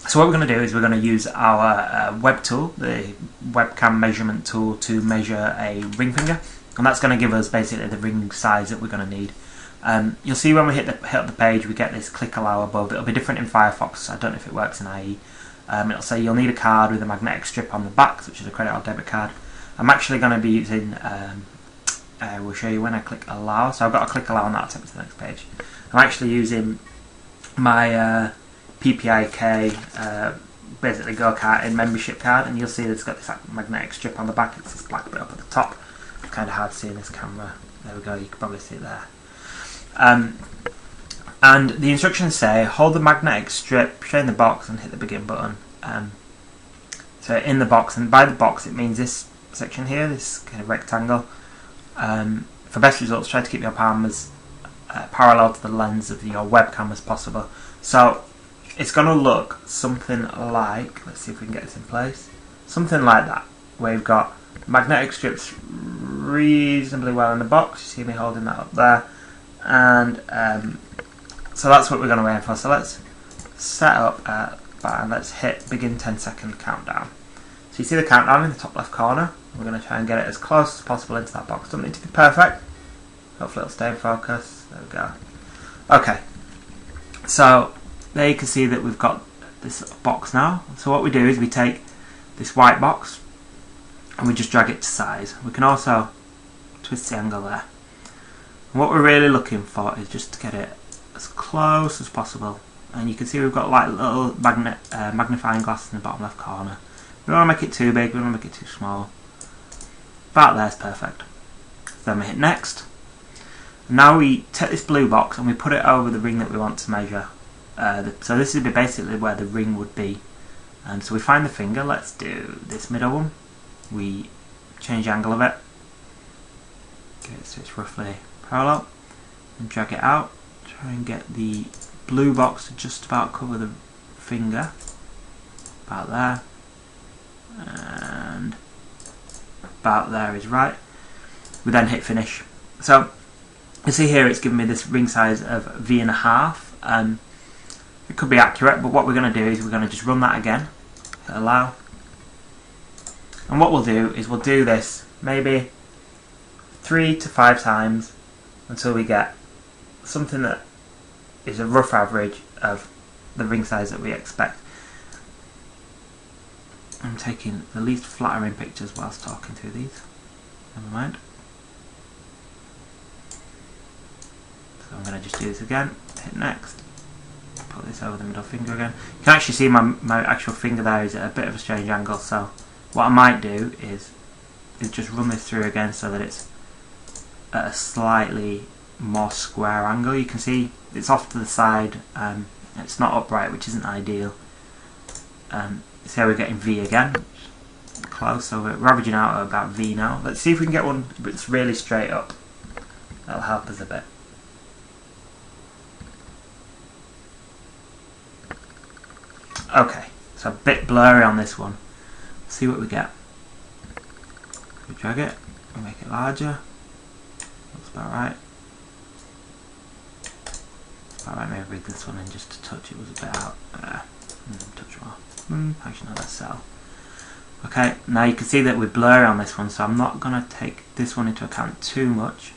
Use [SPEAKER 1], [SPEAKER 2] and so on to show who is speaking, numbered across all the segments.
[SPEAKER 1] So what we're going to do is we're going to use our web tool, the webcam measurement tool, to measure a ring finger, and that's going to give us basically the ring size that we're going to need. You'll see when we hit the page we get this click allow above. It'll be different in Firefox. I don't know if it works in IE. It'll say you'll need a card with a magnetic strip on the back, such as a credit or debit card. I'm actually going to be using, we'll show you when I click allow. So I've got to click allow and that'll take me to the next page. I'm actually using my PPIK basically go-kart in membership card, and you'll see that it's got this magnetic strip on the back. It's this black bit up at the top. It's kind of hard to see in this camera. There we go, you can probably see it there. And the instructions say hold the magnetic strip, show in the box, and hit the begin button. So in the box, and by the box it means this section here, this kind of rectangle. For best results, try to keep your palm as parallel to the lens of your webcam as possible. So it's going to look something like, let's see if we can get this in place, something like that, where you've got magnetic strips reasonably well in the box. You see me holding that up there, and so that's what we're going to aim for. So let's set up and let's hit begin 10-second countdown. So you see the countdown in the top left corner. We're going to try and get it as close as possible into that box. Doesn't need to be perfect. Hopefully it'll stay in focus. There we go. Okay, so there you can see that we've got this box now. So what we do is we take this white box and we just drag it to size. We can also twist the angle there. And what we're really looking for is just to get it as close as possible. And you can see we've got like little magnifying glass in the bottom left corner. We don't want to make it too big, we don't want to make it too small. About there's perfect. Then we hit next. Now we take this blue box and we put it over the ring that we want to measure. So this would be basically where the ring would be. And so we find the finger. Let's do this middle one. We change the angle of it. Get it so it's roughly parallel. And drag it out. Try and get the blue box to just about cover the finger. About there. And about there is right. We then hit finish. So you see here it's giving me this ring size of V1/2. It could be accurate, but what we're going to do is we're going to just run that again. Hit allow. And what we'll do is we'll do this maybe 3 to 5 times until we get something that is a rough average of the ring size that we expect. I'm taking the least flattering pictures whilst talking through these. Never mind. So I'm going to just do this again. Hit next. Put this over the middle finger again. You can actually see my actual finger there is at a bit of a strange angle, so what I might do is just run this through again so that it's at a slightly more square angle. You can see it's off to the side, it's not upright, which isn't ideal. See how we're getting V again, close, so we're averaging out at about V now. Let's see if we can get one that's really straight up. That'll help us a bit. Okay, so a bit blurry on this one. Let's see what we get. We drag it, we make it larger. Looks about right. It's about right, maybe bring this one in just a touch. It was a bit out. Touch more. Actually, no, that's cell. Okay, now you can see that we're blurry on this one, so I'm not going to take this one into account too much.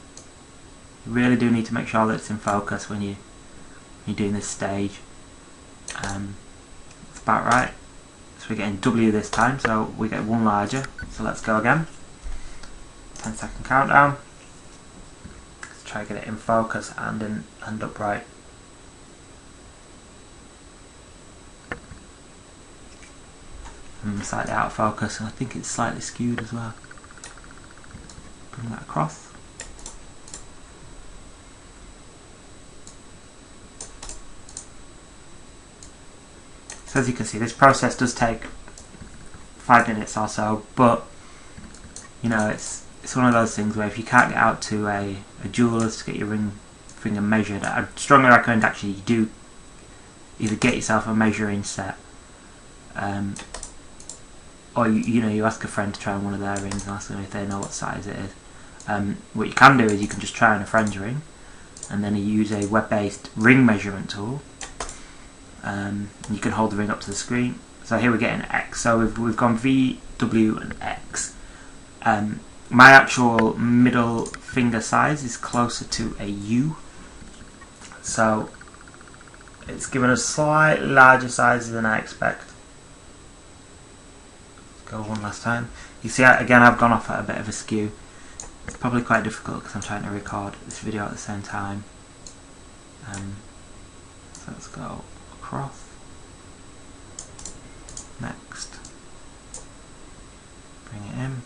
[SPEAKER 1] You really do need to make sure that it's in focus when you're doing this stage. It's about right. So we're getting W this time, so we get one larger. So let's go again. 10-second countdown. Let's try to get it in focus and upright. Slightly out of focus, and I think it's slightly skewed as well. Bring that across. So as you can see, this process does take 5 minutes or so, but you know, it's one of those things where if you can't get out to a jeweler's to get your ring finger measured, I'd strongly recommend actually you do either get yourself a measuring set, or you ask a friend to try on one of their rings and ask them if they know what size it is. What you can do is you can just try on a friend's ring, and then you use a web-based ring measurement tool. You can hold the ring up to the screen. So here we're getting X. So we've gone V, W, and X. My actual middle finger size is closer to a U. So it's given us slightly larger sizes than I expect. Let's go one last time. You see, again, I've gone off at a bit of a skew. It's probably quite difficult because I'm trying to record this video at the same time. So let's go across. Next. Bring it in.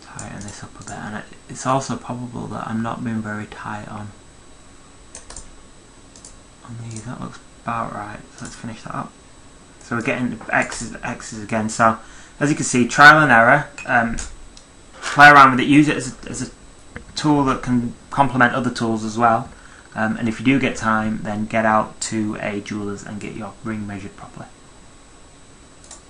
[SPEAKER 1] Tighten this up a bit, and it's also probable that I'm not being very tight on these. That looks about right, so let's finish that up. So we're getting X's again. So as you can see, trial and error. Play around with it, use it as a tool that can complement other tools as well. And if you do get time, then get out to a jeweler's and get your ring measured properly.